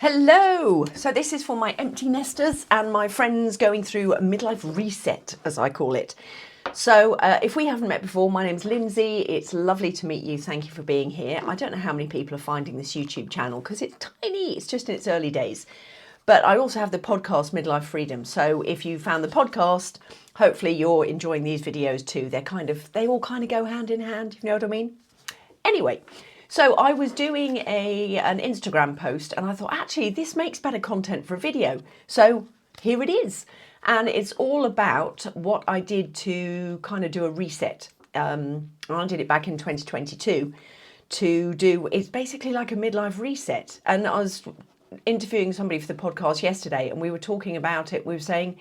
Hello! So this is for my empty nesters and my friends going through a midlife reset, as I call it. So if we haven't met before, my name's Lindsay. It's lovely to meet you. Thank you for being here. I don't know how many people are finding this YouTube channel because it's tiny. It's just in its early days. But I also have the podcast Midlife Freedom. So if you found the podcast, hopefully you're enjoying these videos too. They all kind of go hand in hand, if you know what I mean. Anyway, so I was doing an Instagram post and I thought, actually, this makes better content for a video. So here it is. And it's all about what I did to kind of do a reset. I did it back in 2022 it's basically like a midlife reset. And I was interviewing somebody for the podcast yesterday and we were talking about it. We were saying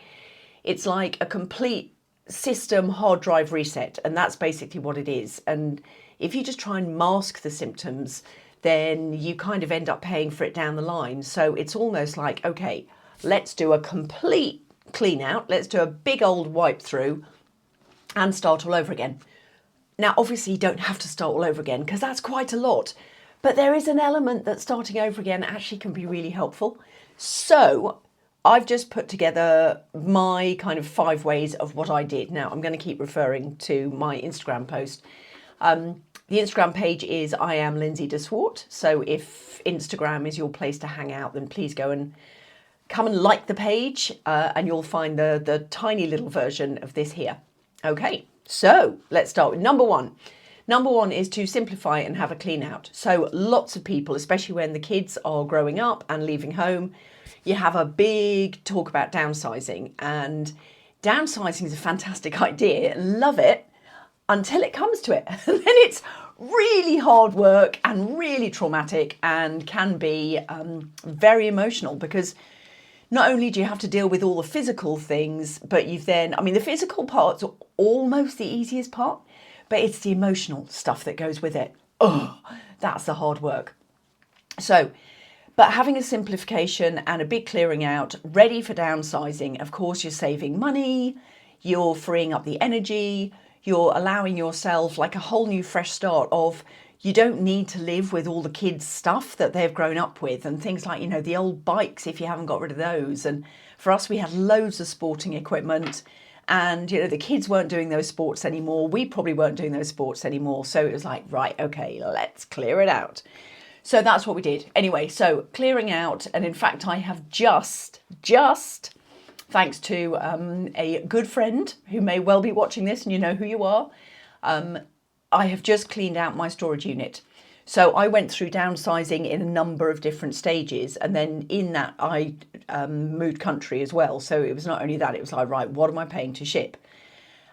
it's like a complete system hard drive reset, and that's basically what it is. And if you just try and mask the symptoms, then you kind of end up paying for it down the line. So it's almost like, okay, let's do a complete clean out, let's do a big old wipe through and start all over again. Now obviously you don't have to start all over again because that's quite a lot, but there is an element that starting over again actually can be really helpful. So I've just put together my kind of 5 ways of what I did. Now, I'm going to keep referring to my Instagram post. The Instagram page is I am Lindsay de Swart. So if Instagram is your place to hang out, then please go and come and like the page and you'll find the tiny little version of this here. Okay, so let's start with number 1. Number 1 is to simplify and have a clean out. So lots of people, especially when the kids are growing up and leaving home, you have a big talk about downsizing, and downsizing is a fantastic idea. Love it until it comes to it. And then it's really hard work and really traumatic and can be very emotional, because not only do you have to deal with all the physical things, but the physical part's almost the easiest part, but it's the emotional stuff that goes with it. Oh, that's the hard work. But having a simplification and a big clearing out, ready for downsizing, of course, you're saving money, you're freeing up the energy, you're allowing yourself like a whole new fresh start of, you don't need to live with all the kids' stuff that they've grown up with and things like, the old bikes, if you haven't got rid of those. And for us, we had loads of sporting equipment and, the kids weren't doing those sports anymore. We probably weren't doing those sports anymore. So it was like, right, okay, let's clear it out. So that's what we did. Anyway, so clearing out, and in fact, I have just thanks to a good friend who may well be watching this, and you know who you are, I have just cleaned out my storage unit. So I went through downsizing in a number of different stages, and then in that I moved country as well. So it was not only that, it was like, right, what am I paying to ship?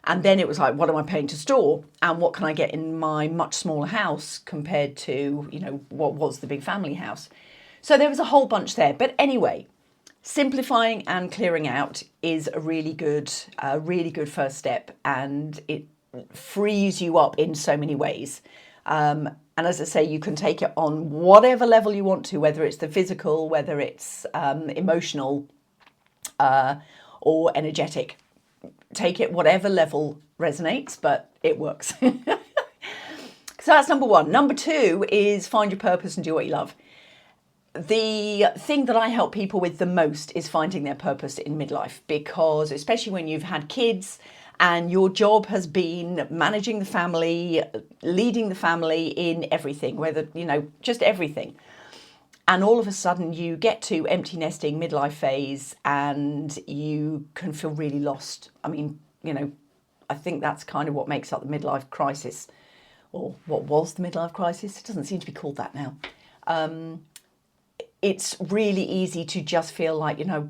And then it was like, what am I paying to store? And what can I get in my much smaller house compared to, what was the big family house? So there was a whole bunch there. But anyway, simplifying and clearing out is a really good first step. And it frees you up in so many ways. And as I say, you can take it on whatever level you want to, whether it's the physical, whether it's emotional or energetic. Take it whatever level resonates, but it works. So that's number 1. Number 2 is find your purpose and do what you love. The thing that I help people with the most is finding their purpose in midlife, because especially when you've had kids and your job has been managing the family, leading the family in everything, whether, just everything. And all of a sudden you get to empty nesting midlife phase and you can feel really lost. I think that's kind of what makes up the midlife crisis, or what was the midlife crisis. It doesn't seem to be called that now. It's really easy to just feel like, well,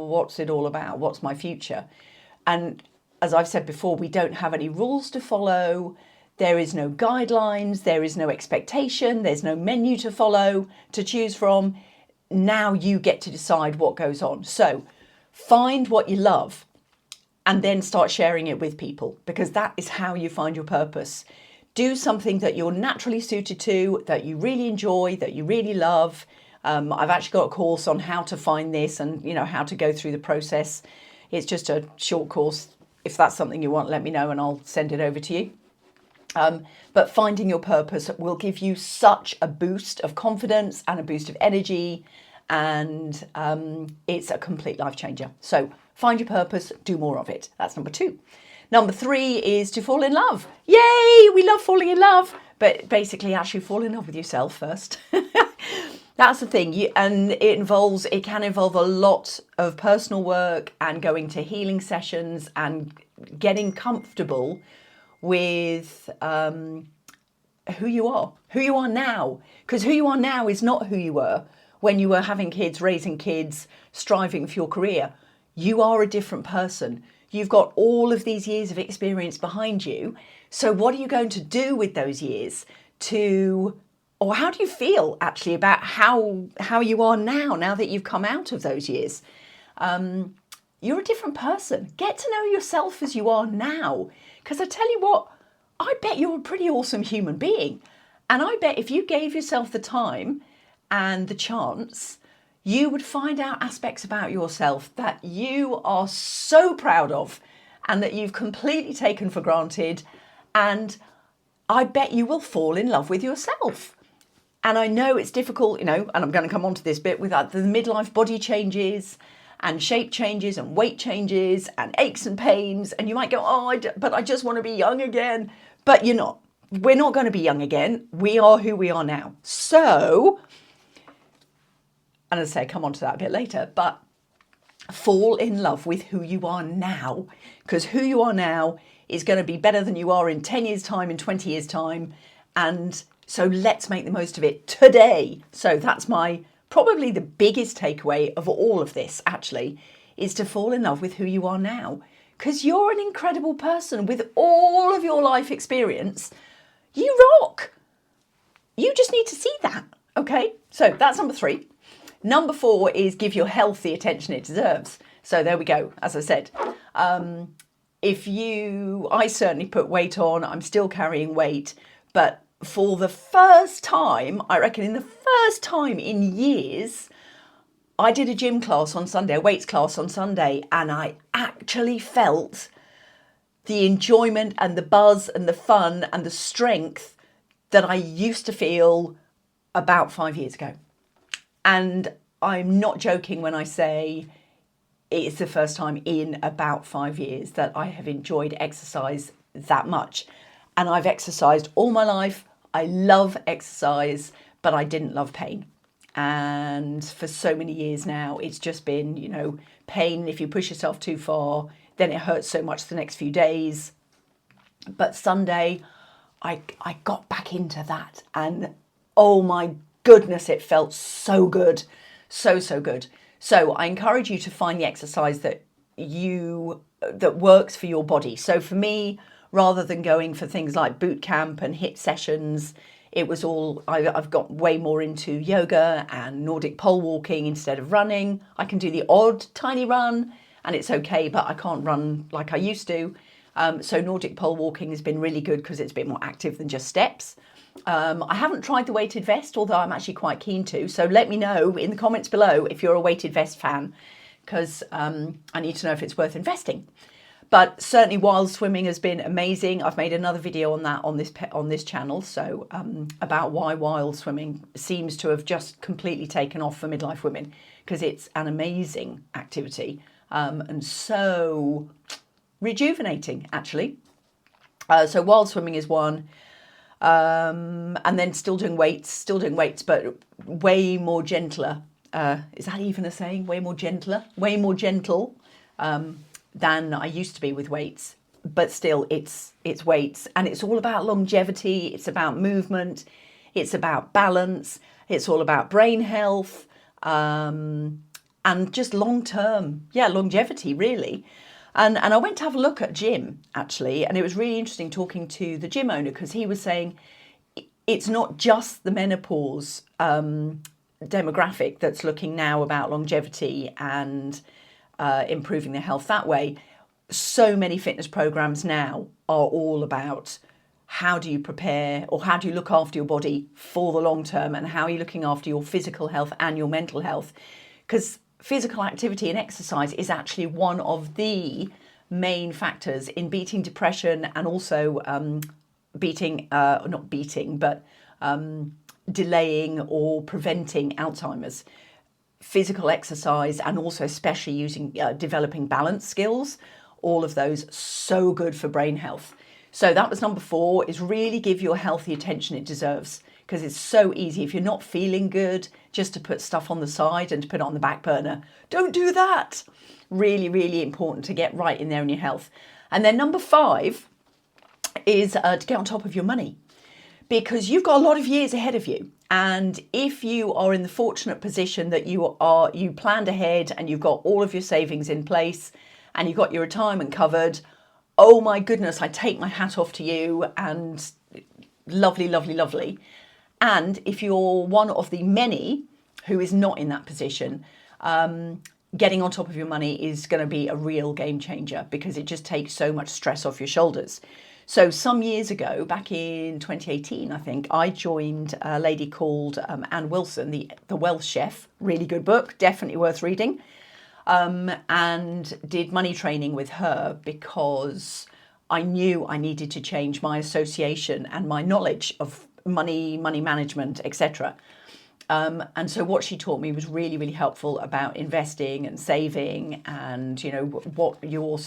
what's it all about? What's my future? And as I've said before, we don't have any rules to follow. There is no guidelines, there is no expectation, there's no menu to follow, to choose from. Now you get to decide what goes on. So find what you love and then start sharing it with people, because that is how you find your purpose. Do something that you're naturally suited to, that you really enjoy, that you really love. I've actually got a course on how to find this and, how to go through the process. It's just a short course. If that's something you want, let me know and I'll send it over to you. But finding your purpose will give you such a boost of confidence and a boost of energy and it's a complete life changer. So find your purpose, do more of it. That's number 2. Number 3 is to fall in love. Yay, we love falling in love, but basically actually fall in love with yourself first. That's the thing, and it can involve a lot of personal work and going to healing sessions and getting comfortable with who you are now. Because who you are now is not who you were when you were having kids, raising kids, striving for your career. You are a different person. You've got all of these years of experience behind you. So what are you going to do with those years or how do you feel actually about how you are now that you've come out of those years? You're a different person. Get to know yourself as you are now. Because I tell you what, I bet you're a pretty awesome human being. And I bet if you gave yourself the time and the chance, you would find out aspects about yourself that you are so proud of and that you've completely taken for granted. And I bet you will fall in love with yourself. And I know it's difficult, and I'm going to come on to this bit with the midlife body changes and shape changes and weight changes and aches and pains. And you might go, but I just want to be young again. But you're not. We're not going to be young again. We are who we are now. So, and as I say, come on to that a bit later, but fall in love with who you are now, because who you are now is going to be better than you are in 10 years' time, in 20 years' time. And so let's make the most of it today. So that's probably the biggest takeaway of all of this, actually, is to fall in love with who you are now. Because you're an incredible person with all of your life experience. You rock. You just need to see that. Okay, so that's number 3. Number 4 is give your health the attention it deserves. So there we go. As I said, I certainly put weight on. I'm still carrying weight. But for the first time, I reckon in the first time in years, I did a gym class on Sunday, a weights class on Sunday, and I actually felt the enjoyment and the buzz and the fun and the strength that I used to feel about 5 years ago. And I'm not joking when I say it's the first time in about 5 years that I have enjoyed exercise that much. And I've exercised all my life. I love exercise, but I didn't love pain. And for so many years now, it's just been, pain. If you push yourself too far, then it hurts so much the next few days. But Sunday, I got back into that. And oh my goodness, it felt so good. So good. So I encourage you to find the exercise that works for your body. So for me, rather than going for things like boot camp and HIIT sessions, it was I've got way more into yoga and Nordic pole walking instead of running. I can do the odd tiny run and it's okay, but I can't run like I used to. So Nordic pole walking has been really good because it's a bit more active than just steps. I haven't tried the weighted vest, although I'm actually quite keen to. So let me know in the comments below if you're a weighted vest fan, because I need to know if it's worth investing. But certainly wild swimming has been amazing. I've made another video on that on this channel. So about why wild swimming seems to have just completely taken off for midlife women, because it's an amazing activity and so rejuvenating, actually. So wild swimming is one. And then still doing weights, but way more gentler. Is that even a saying? Way more gentle than I used to be with weights. But still, it's weights, and it's all about longevity. It's about movement. It's about balance. It's all about brain health, and just long-term, longevity, really. And I went to have a look at gym, actually, and it was really interesting talking to the gym owner, because he was saying it's not just the menopause demographic that's looking now about longevity and improving their health that way. So many fitness programs now are all about how do you prepare, or how do you look after your body for the long term, and how are you looking after your physical health and your mental health, because physical activity and exercise is actually one of the main factors in beating depression, and also delaying or preventing Alzheimer's. physical exercise, and also especially using developing balance skills. All of those so good for brain health. So that was number 4, is really give your health the attention it deserves, because it's so easy if you're not feeling good just to put stuff on the side and to put it on the back burner. Don't do that. Really, really important to get right in there in your health. And then number 5 is to get on top of your money, because you've got a lot of years ahead of you. And if you are in the fortunate position that you planned ahead and you've got all of your savings in place and you've got your retirement covered, oh my goodness, I take my hat off to you, and lovely, lovely, lovely. And if you're one of the many who is not in that position, getting on top of your money is going to be a real game changer, because it just takes so much stress off your shoulders. So some years ago, back in 2018, I think, I joined a lady called Anne Wilson, the Wealth Chef. Really good book, definitely worth reading. And did money training with her because I knew I needed to change my association and my knowledge of money management, etc. And so what she taught me was really, really helpful about investing and saving, and what your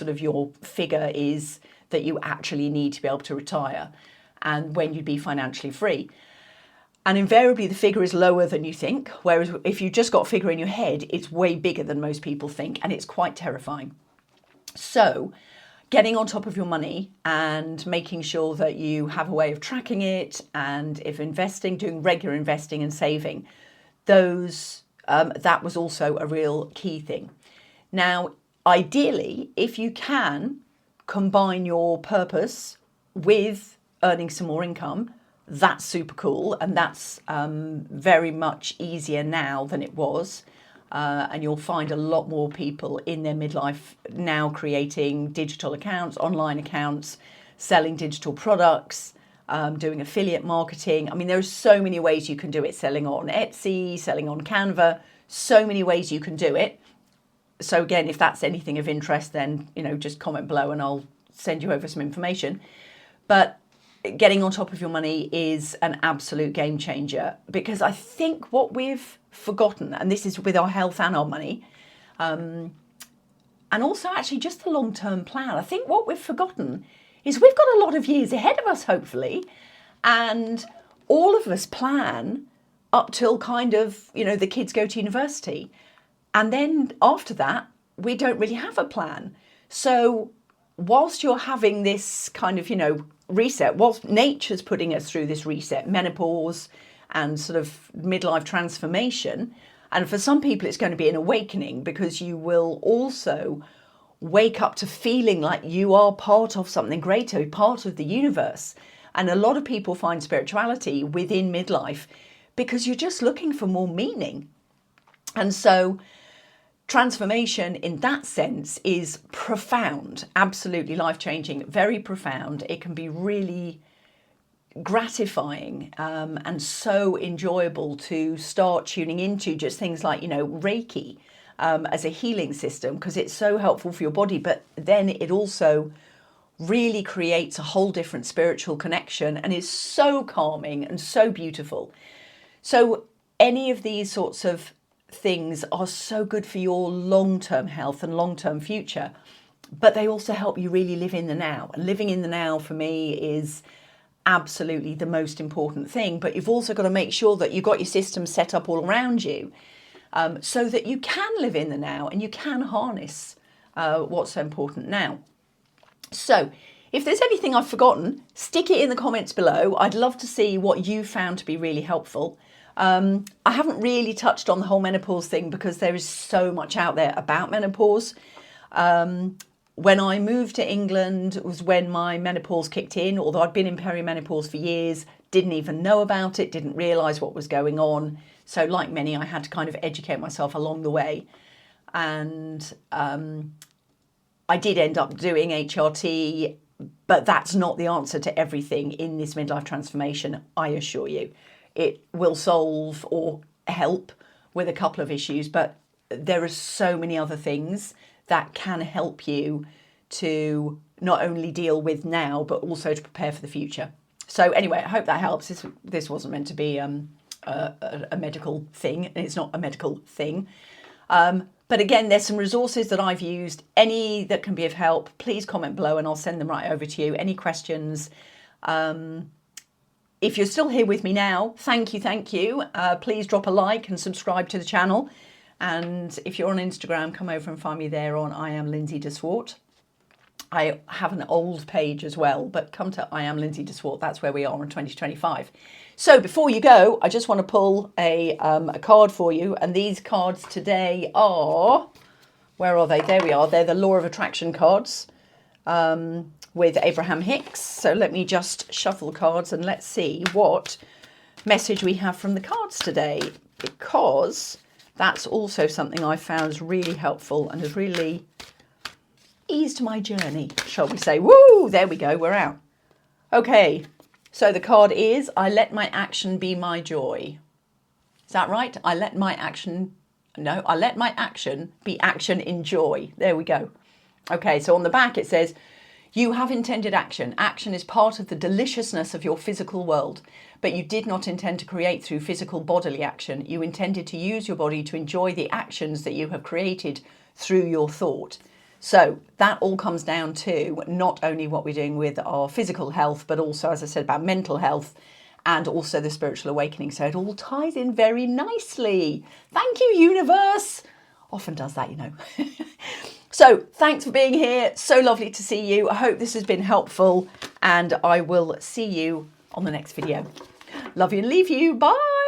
figure is that you actually need to be able to retire, and when you'd be financially free. And invariably the figure is lower than you think, whereas if you just got a figure in your head, it's way bigger than most people think, and it's quite terrifying. So getting on top of your money and making sure that you have a way of tracking it, and if investing, doing regular investing and saving, that was also a real key thing. Now, ideally, if you can combine your purpose with earning some more income, that's super cool, and that's very much easier now than it was. And you'll find a lot more people in their midlife now creating digital accounts, online accounts, selling digital products, doing affiliate marketing. I mean, there are so many ways you can do it. Selling on Etsy, selling on Canva, so many ways you can do it. So again, if that's anything of interest, then, just comment below and I'll send you over some information. But getting on top of your money is an absolute game changer, because I think what we've forgotten, and this is with our health and our money, and also actually just the long-term plan, I think what we've forgotten is we've got a lot of years ahead of us, hopefully, and all of us plan up till the kids go to university. And then after that, we don't really have a plan. So whilst you're having this reset, whilst nature's putting us through this reset, menopause and sort of midlife transformation, and for some people it's going to be an awakening, because you will also wake up to feeling like you are part of something greater, part of the universe. And a lot of people find spirituality within midlife because you're just looking for more meaning. And so transformation in that sense is profound, absolutely life-changing, very profound. It can be really gratifying and so enjoyable to start tuning into just things like, Reiki as a healing system, because it's so helpful for your body, but then it also really creates a whole different spiritual connection and is so calming and so beautiful. So any of these sorts of things are so good for your long-term health and long-term future, but they also help you really live in the now. And living in the now for me is absolutely the most important thing. But you've also got to make sure that you've got your system set up all around you, so that you can live in the now and you can harness what's so important now. So if there's anything I've forgotten, stick it in the comments below. I'd love to see what you found to be really helpful. I haven't really touched on the whole menopause thing because there is so much out there about menopause. When I moved to England was when my menopause kicked in, although I'd been in perimenopause for years, didn't even know about it, didn't realise what was going on. So like many, I had to kind of educate myself along the way. And I did end up doing HRT, but that's not the answer to everything in this midlife transformation, I assure you. It will solve or help with a couple of issues, but there are so many other things that can help you to not only deal with now, but also to prepare for the future. So anyway, I hope that helps. This wasn't meant to be a medical thing, and it's not a medical thing. But again, there's some resources that I've used. Any that can be of help, please comment below and I'll send them right over to you. Any questions? If you're still here with me now, thank you, thank you. Please drop a like and subscribe to the channel. And if you're on Instagram, come over and find me there on I am Lindsay de Swart. I have an old page as well, but come to I am Lindsay de Swart. That's where we are in 2025. So before you go, I just want to pull a card for you. And these cards today are, where are they? There we are. They're the Law of Attraction cards with Abraham Hicks. So let me just shuffle the cards and let's see what message we have from the cards today, because that's also something I found is really helpful and has really eased my journey, shall we say. Woo! There we go. We're out. Okay. So the card is, I let my action be my joy. Is that right? I let my action be action in joy. There we go. Okay, so on the back it says, you have intended action. Action is part of the deliciousness of your physical world, but you did not intend to create through physical bodily action. You intended to use your body to enjoy the actions that you have created through your thought. So that all comes down to not only what we're doing with our physical health, but also, as I said, about mental health and also the spiritual awakening. So it all ties in very nicely. Thank you, universe. Often does that, you know. So thanks for being here. So lovely to see you. I hope this has been helpful and I will see you on the next video. Love you and leave you. Bye.